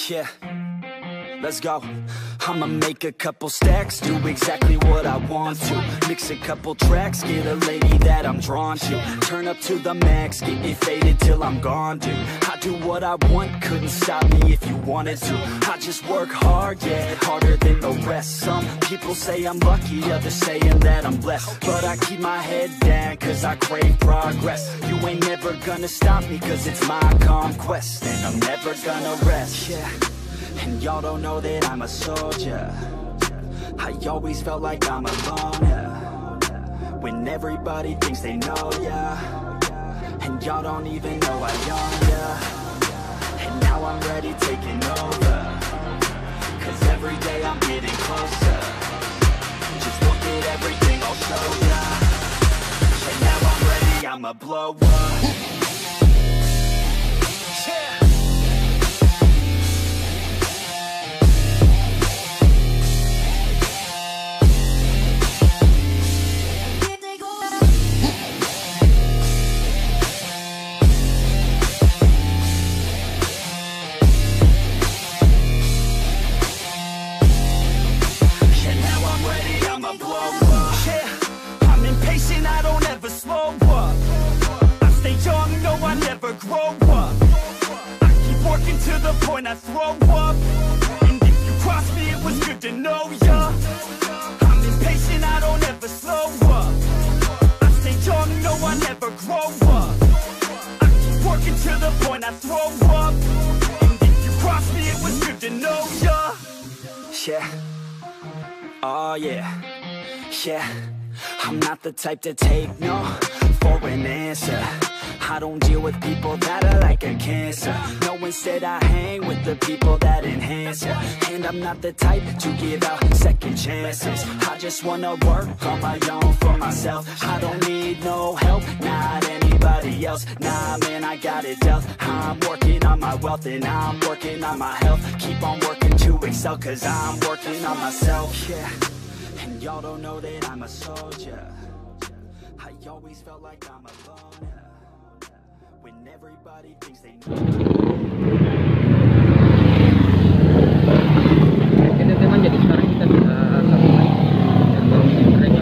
Yeah, let's go. I'ma make a couple stacks, do exactly what I want to. Mix a couple tracks, get a lady that I'm drawn to. Turn up to the max, get me faded till I'm gone, dude. I do what I want, couldn't stop me if you wanted to. I just work hard, yeah, harder than the rest. Some people say I'm lucky, others saying that I'm blessed. But I keep my head down, cause I crave progress. You ain't never gonna stop me, cause it's my conquest. And I'm never gonna rest, yeah. And y'all don't know that I'm a soldier. I always felt like I'm alone, yeah. When everybody thinks they know, yeah. And y'all don't even know I own, yeah. And now I'm ready taking over, cause every day I'm getting closer. Just look at everything I'll show ya. And now I'm ready, I'ma blow up. To the point I throw up. And if you cross me, it was good to know ya. I'm impatient, I don't ever slow up. I stay young, no, I never grow up. I keep working to the point I throw up. And if you cross me, it was good to know ya. Yeah. Oh yeah. Yeah. I'm not the type to take no for an answer. I don't deal with people that are like a cancer. No, instead I hang with the people that enhance ya. And I'm not the type to give out second chances. I just wanna work on my own for myself. I don't need no help, not anybody else. Nah, man, I got it dealt. I'm working on my wealth and I'm working on my health. Keep on working to excel, cause I'm working on myself. Yeah, and y'all don't know that I'm a soldier. I always felt like I'm alone, yeah. When everybody thinks they know. Oke teman-teman, jadi sekarang kita sambung lagi dengan mereka.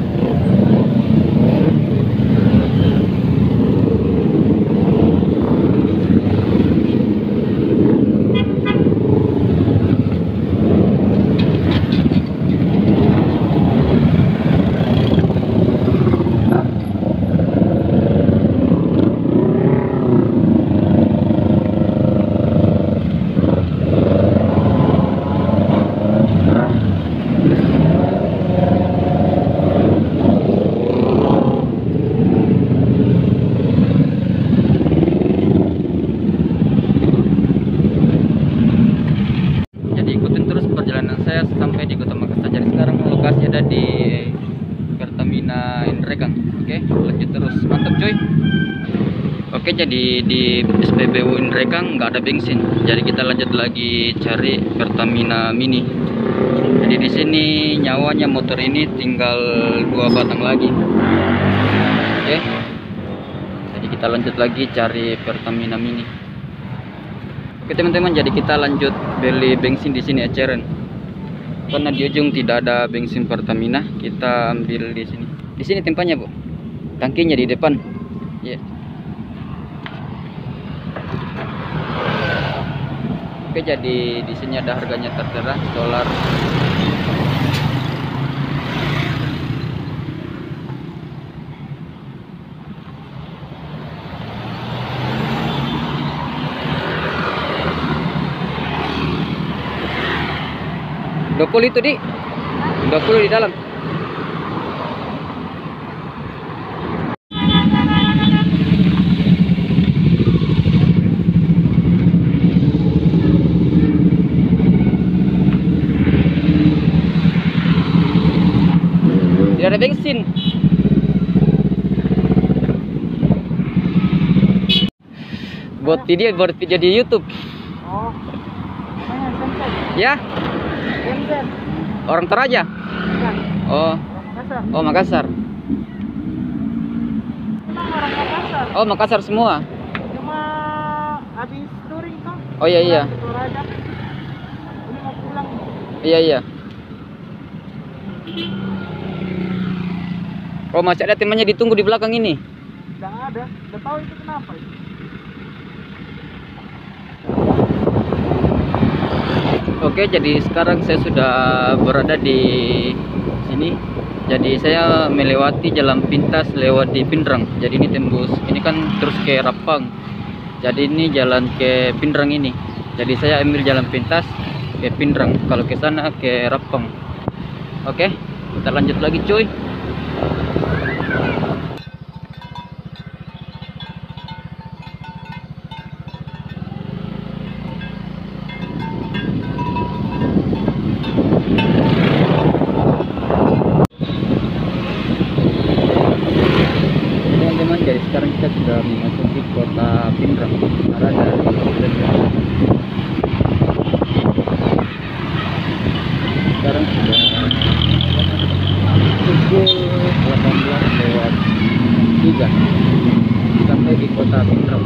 Sampai di Kota Makassar. Jadi sekarang lokasi ada di Pertamina Indragang. Oke, lanjut terus, mantap coy. Oke, jadi di SPBU Indragang nggak ada bensin. Jadi kita lanjut lagi cari Pertamina Mini. Jadi di sini nyawanya motor ini tinggal 2 batang lagi. Oke, jadi kita lanjut lagi cari Pertamina Mini. Oke teman-teman, jadi kita lanjut beli bensin di sini eceran. Karena di ujung tidak ada bensin Pertamina, kita ambil di sini. Di sini tempatnya, Bu. Tangkinya di depan. Ya. Yeah. Oke, jadi di sini ada harganya tertera, dolar. $20 itu di 20 di dalam. Tidak ada bensin. Buat video di YouTube. Oh. Ya. Orang Toraja? Oh. Oh, Makassar. Orang Makassar. Oh, Makassar semua. Cuma habis touring toh. Oh iya iya. Iya, iya. Oh, masih ada temannya ditunggu di belakang ini. Nggak ada. Nggak tahu itu kenapa itu. Oke, jadi sekarang saya sudah berada di sini. Jadi saya melewati jalan pintas lewat di Pindrang. Jadi ini tembus, ini kan terus ke Rapang. Jadi ini jalan ke Pindrang ini. Jadi saya ambil jalan pintas ke Pindrang. Kalau ke sana ke Rapang. Oke, kita lanjut lagi cuy. Teman-teman, jadi sekarang kita sudah memasuki kota Pindrang. Arah dari sekarang sudah pukul 18:03 sampai di kota Pindrang.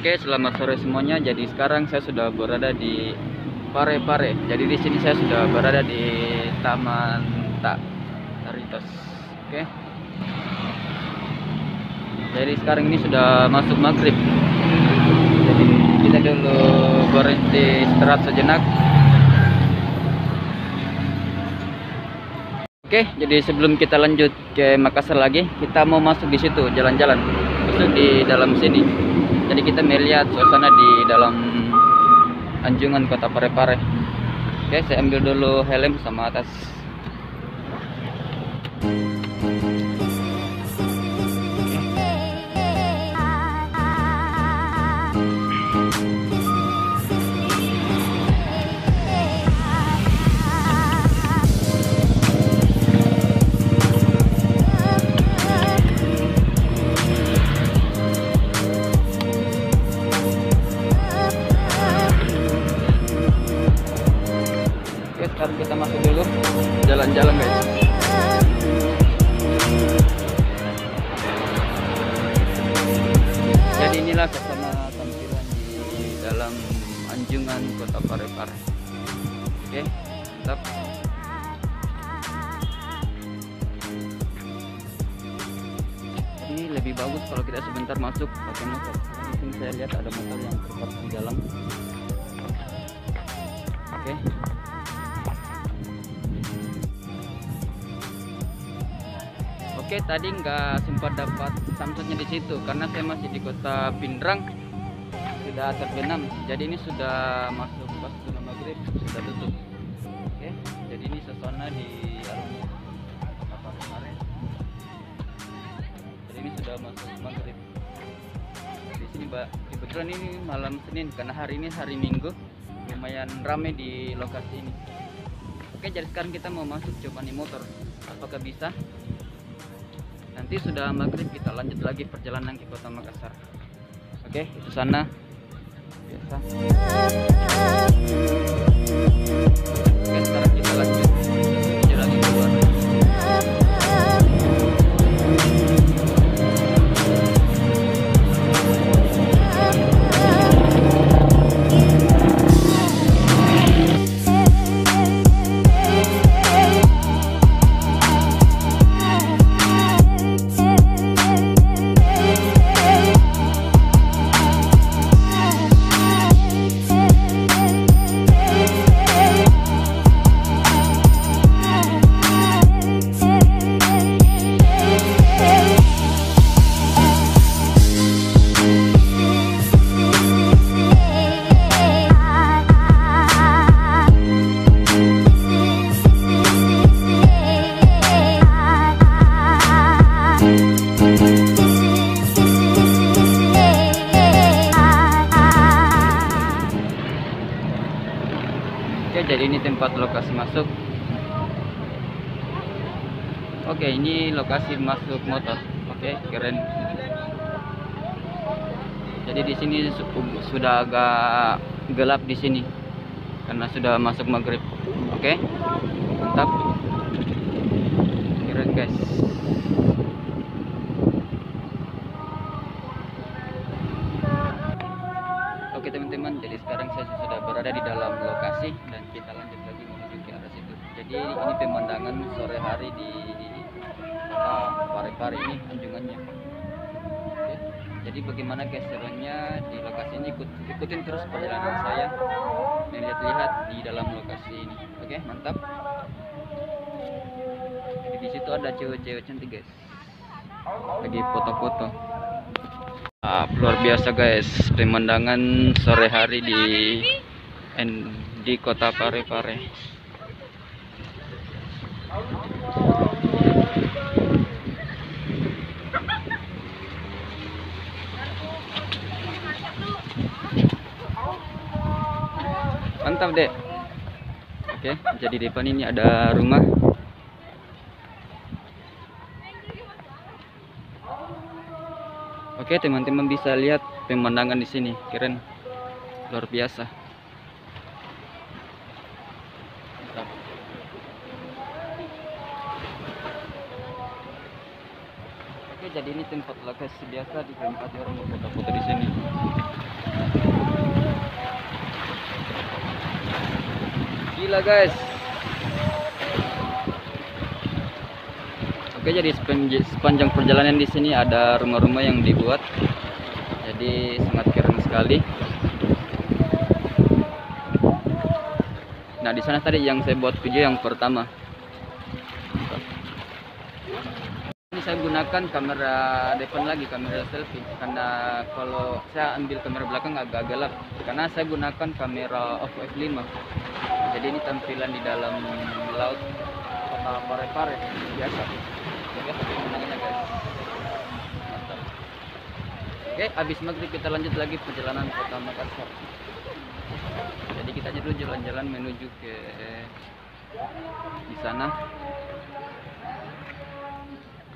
Oke, selamat sore semuanya. Jadi sekarang saya sudah berada di Parepare. Jadi di sini saya sudah berada di Taman Taritos. Oke. Jadi sekarang ini sudah masuk maghrib. Jadi kita dulu berhenti istirahat sejenak. Oke, jadi sebelum kita lanjut ke Makassar lagi, kita mau masuk di situ, jalan-jalan, masuk di dalam sini. Jadi kita melihat suasana di dalam anjungan kota Parepare. Oke, saya ambil dulu helm sama tas. Sekarang kita masuk dulu, jalan-jalan guys. Jadi inilah suasana tampilan di dalam anjungan kota Parepare. Oke, mantap. Ini lebih bagus kalau kita sebentar masuk pakai motor. Di sini saya lihat ada motor yang terparkir di dalam. Oke. Oke, tadi nggak sempat dapat samsatnya di situ karena saya masih di kota Pindrang, tidak terbenam. Jadi ini sudah masuk pas maghrib, sudah tutup. Oke, jadi ini suasana di alun kota Parepare. Jadi ini sudah masuk maghrib. Di sini kebetulan ini malam Senin karena hari ini hari Minggu, lumayan ramai di lokasi ini. Oke, jadi sekarang kita mau masuk, coba nih motor, apakah bisa? Nanti sudah maghrib kita lanjut lagi perjalanan ke kota Makassar. Oke, itu sana biasa. Oke, sekarang kita lanjut menuju lagi keluar. Jadi ini tempat lokasi masuk. Oke, ini lokasi masuk motor. Oke, keren. Jadi di sini sudah agak gelap di sini karena sudah masuk maghrib. Oke, mantap. Keren guys. Oke teman-teman, jadi sekarang saya sudah berada di dalam lokasi dan kita lanjut lagi menuju ke arah situ. Jadi ini pemandangan sore hari di kota Parepare ini anjungannya. Oke. Jadi bagaimana keseruannya di lokasi ini, ikutin terus perjalanan saya melihat-lihat di dalam lokasi ini. Oke, mantap. Jadi di situ ada cewek-cewek cantik guys, lagi foto-foto. Luar biasa guys, pemandangan sore hari di kota Parepare. Mantap dek. Oke, jadi di depan ini ada rumah. Oke teman-teman, bisa lihat pemandangan di sini, keren, luar biasa. Oke, jadi ini tempat lokasi biasa ditempati orang foto-foto di sini. Gila guys. Oke, jadi sepanjang perjalanan di sini ada rumah-rumah yang dibuat. Jadi sangat keren sekali. Nah, di sana tadi yang saya buat video yang pertama. Ini saya gunakan kamera depan lagi, kamera selfie. Karena kalau saya ambil kamera belakang agak gelap. Karena saya gunakan kamera f/5. Jadi ini tampilan di dalam laut kota Parepare biasa. Biasa pemandangannya guys. Mantap. Oke, habis maghrib kita lanjut lagi perjalanan kota Makassar. Jadi kita dulu jalan-jalan menuju ke di sana.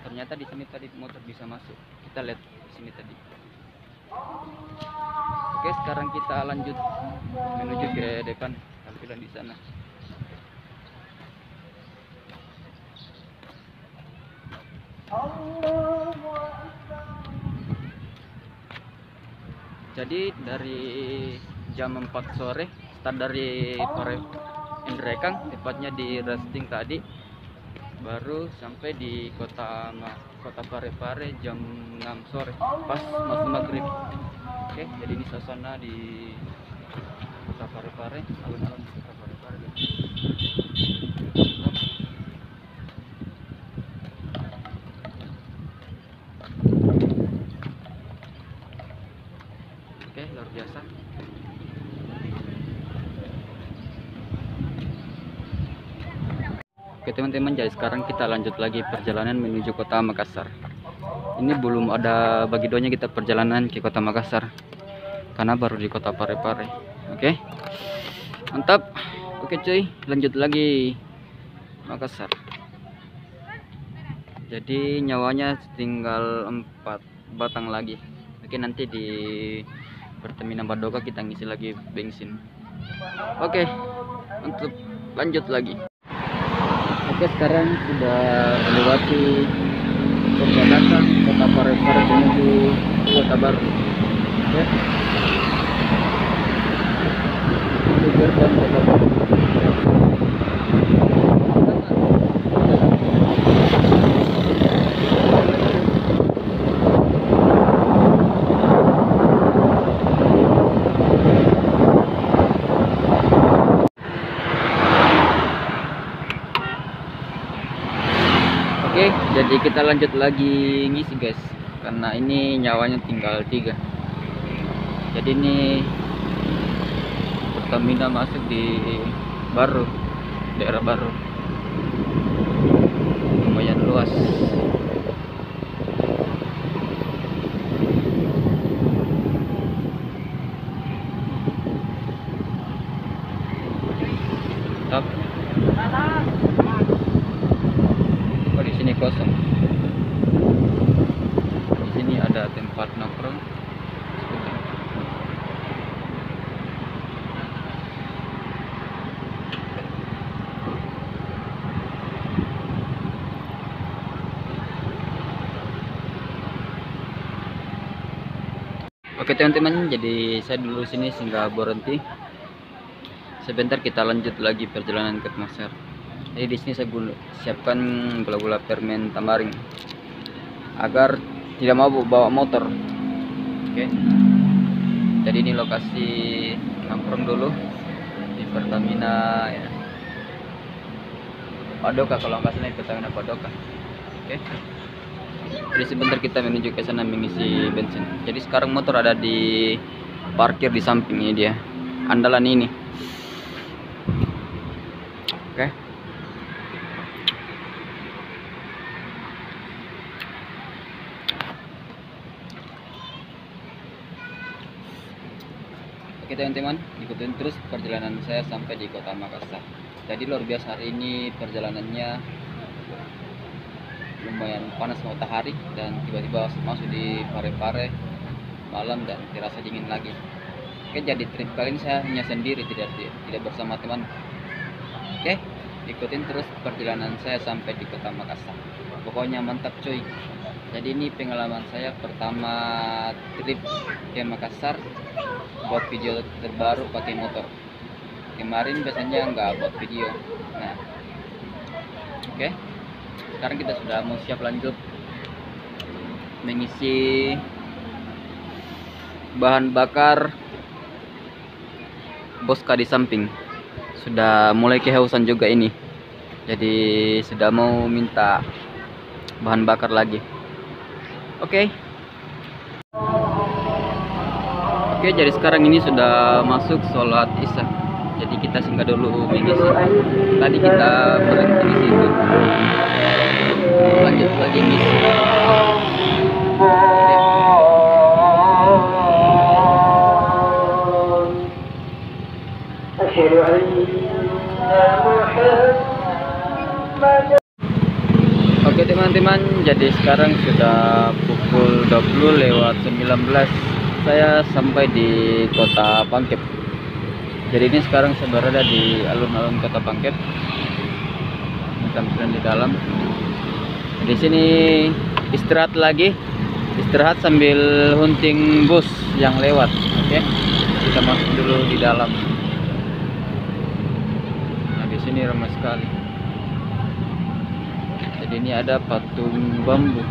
Ternyata di sini tadi motor bisa masuk. Kita lihat di sini tadi. Oke, sekarang kita lanjut menuju ke depan, tampilan di sana. Jadi dari jam 4 sore start dari Indrekang, tepatnya di resting tadi, baru sampai di kota Parepare jam 6 sore pas masuk maghrib. Oke, jadi ini suasana di kota Parepare, alun-alun kota Parepare. Oke, luar biasa. Oke teman-teman, jadi sekarang kita lanjut lagi perjalanan menuju kota Makassar. Ini belum ada bagi duanya kita perjalanan ke kota Makassar, karena baru di kota Parepare. Oke, mantap. Oke cuy, lanjut lagi Makassar. Jadi nyawanya tinggal 4 batang lagi. Oke, nanti di Pertamina Badoka kita ngisi lagi bensin. Oke, untuk lanjut lagi. Oke, sekarang sudah melewati perbatasan kota Parepare menuju kota baru. Oke. Menuju gerbang kota baru. Oke, jadi kita lanjut lagi ngisi guys, karena ini nyawanya tinggal 3. Jadi ini Pertamina masuk di baru, daerah baru, lumayan luas. Mantap. Di sini kosong. Di sini ada tempat nongkrong. Oke teman-teman, jadi saya dulu sini singgah berhenti. Sebentar kita lanjut lagi perjalanan ke Makassar. Jadi di sini saya siapkan gula-gula permen tamaring agar tidak mau bawa motor. Oke. Jadi ini lokasi nongkrong dulu di Pertamina ya. Badoka, kalau nggak salah Pertamina Badoka. Oke. Jadi sebentar kita menuju ke sana mengisi bensin. Jadi sekarang motor ada di parkir di sampingnya dia. Andalan ini. Oke. Oke teman-teman, ikutin terus perjalanan saya sampai di kota Makassar. Jadi luar biasa hari ini perjalanannya, lumayan panas matahari dan tiba-tiba masuk di Parepare malam dan terasa dingin lagi. Oke, jadi trip kali ini saya hanya sendiri, tidak bersama teman. Oke, ikutin terus perjalanan saya sampai di kota Makassar. Pokoknya mantap cuy. Jadi ini pengalaman saya pertama trip ke Makassar buat video terbaru pakai motor. kemarin biasanya nggak upload video. Nah, oke. Sekarang kita sudah mau siap lanjut mengisi bahan bakar Boska di samping. Sudah mulai kehausan juga ini, jadi sudah mau minta bahan bakar lagi. Oke, jadi sekarang ini sudah masuk sholat isya, jadi kita singgah dulu mengisi. Tadi kita berhenti di situ, lanjut lagi ngisi. Oke teman-teman, jadi sekarang sudah pukul 20:19. Saya sampai di Kota Pangkep. Jadi ini sekarang saya berada di alun-alun Kota Pangkep. Ini tampilan di dalam. Di sini istirahat lagi, istirahat sambil hunting bus yang lewat. Oke, kita masuk dulu di dalam. Nah di sini ramai sekali. Jadi ini ada patung bambu.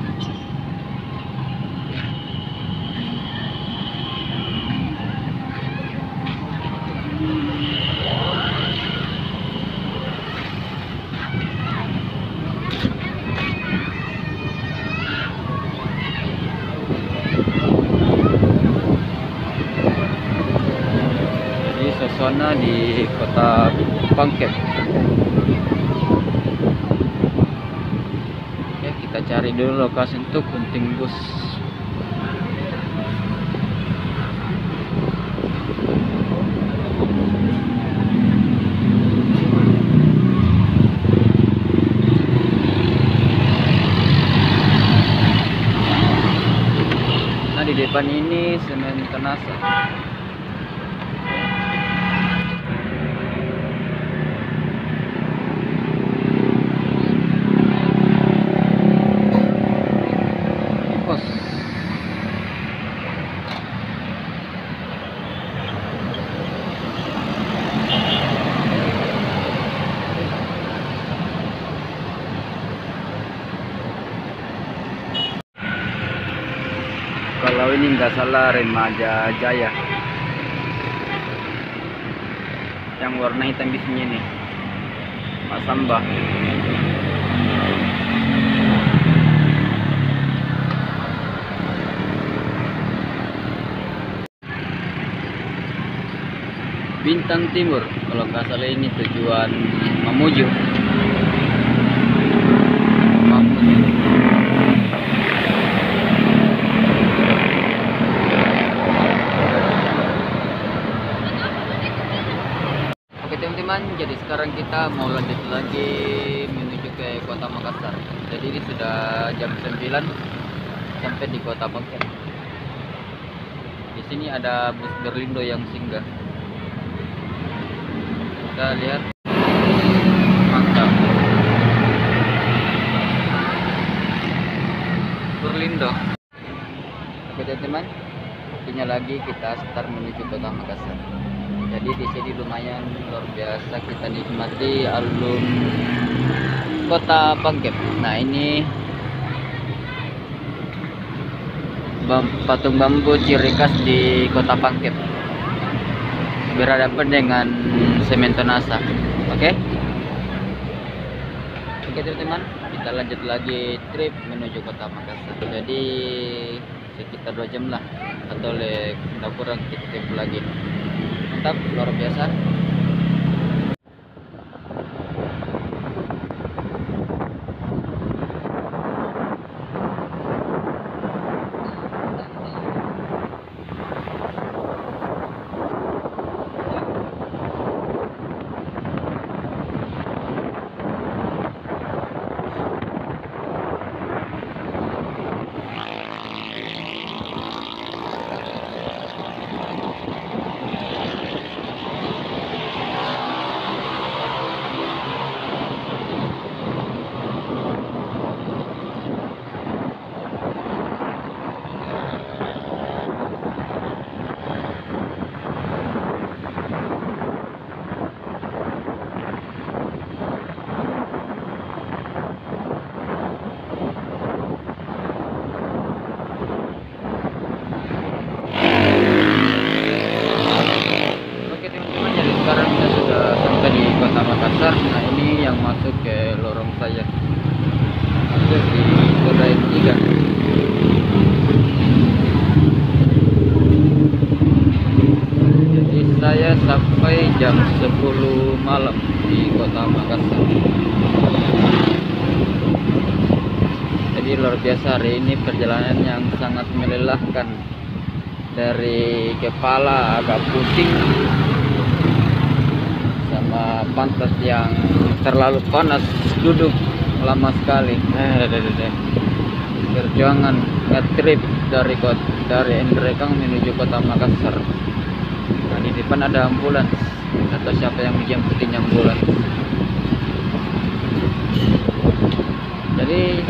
Jadi suasana di Kota Pangkep. Oke, kita cari dulu lokasi untuk hunting bus. Nah di depan ini semen Tenasa. Kalau ini nggak salah Remaja Jaya, yang warna hitam bisnya nih, Mas Samba. Bintang Timur, kalau nggak salah ini tujuan Mamuju. Oke teman-teman, jadi sekarang kita mau lanjut lagi menuju ke Kota Makassar. Jadi ini sudah jam 9 sampai di Kota Pangkep. Di sini ada bus Berlindo yang singgah. Kita lihat, mantap, Berlindo. Oke teman-teman, waktunya lagi kita start menuju Kota Makassar. Jadi di sini lumayan luar biasa, kita nikmati alun Kota Pangkep. Nah ini patung bambu ciri khas di Kota Pangkep, berhadapan dengan semen Tenasa. Oke, teman-teman, kita lanjut lagi trip menuju Kota Makassar. Jadi sekitar 2 jam lah, atau lebih kurang kita tempuh lagi. Mantap, luar biasa. saya sampai jam 10 malam di kota Makassar. Jadi luar biasa hari ini perjalanan yang sangat melelahkan. Dari kepala agak pusing sama pantat yang terlalu panas, duduk lama sekali. Perjuangan nge-trip dari Indrekang menuju kota Makassar. Nah, di depan ada ambulans atau siapa yang menjemputin ambulans. Jadi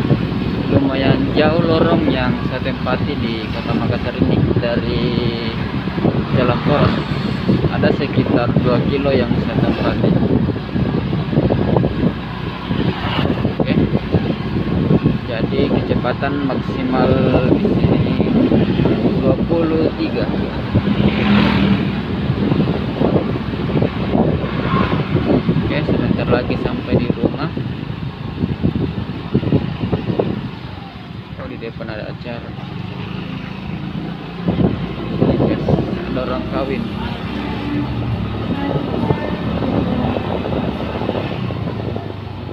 lumayan jauh lorong yang saya tempati di kota Makassar ini. Dari jalan poros ada sekitar 2 kilo yang saya tempati. Oke. Jadi kecepatan maksimal di sini 23. Oke, sebentar lagi sampai di rumah. Oh, di depan ada acara. Yes, ada orang kawin.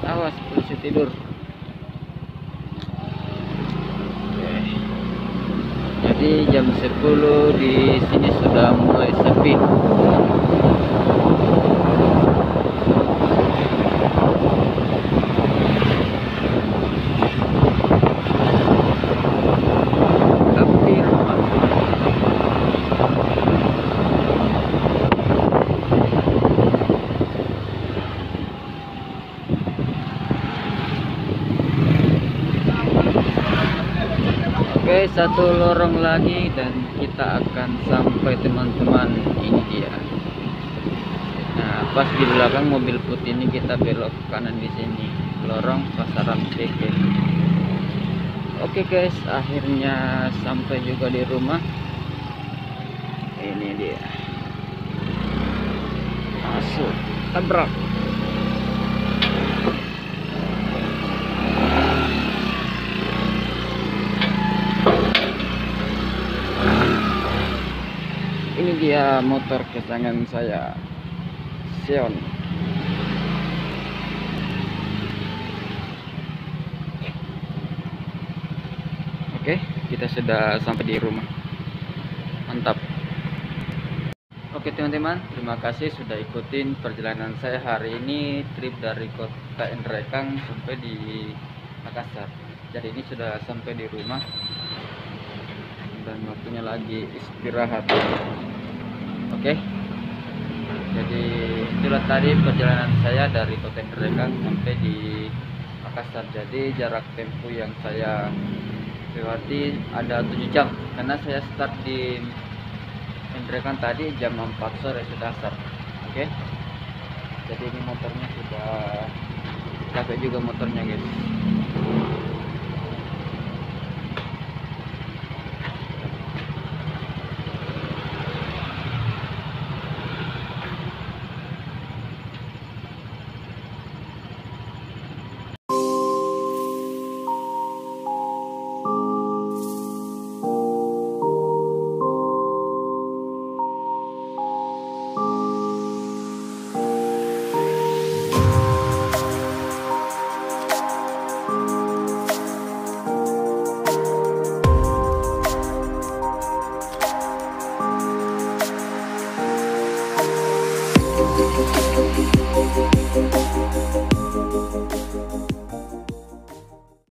Awas, polisi tidur. Jadi jam 10 di sini sudah mulai sepi. Oke, satu lorong lagi dan kita akan sampai, teman-teman. Ini dia. Nah, pas di belakang mobil putih ini kita belok kanan di sini. Lorong Pasaran Peke. Oke guys, akhirnya sampai juga di rumah. Ini dia. Masuk, tabrak. Ini dia motor kesayangan saya, Sion. Oke, kita sudah sampai di rumah. Mantap. Oke teman-teman, terima kasih sudah ikutin perjalanan saya hari ini, trip dari kota Indrekang sampai di Makassar. Jadi ini sudah sampai di rumah dan waktunya lagi istirahat. Oke, jadi itulah tadi perjalanan saya dari kota Indrekang sampai di Makassar. Jadi jarak tempuh yang saya lewati ada 7 jam karena saya start di Indrekang tadi jam 4 sore sudah start. Oke, jadi ini motornya sudah capek juga motornya guys.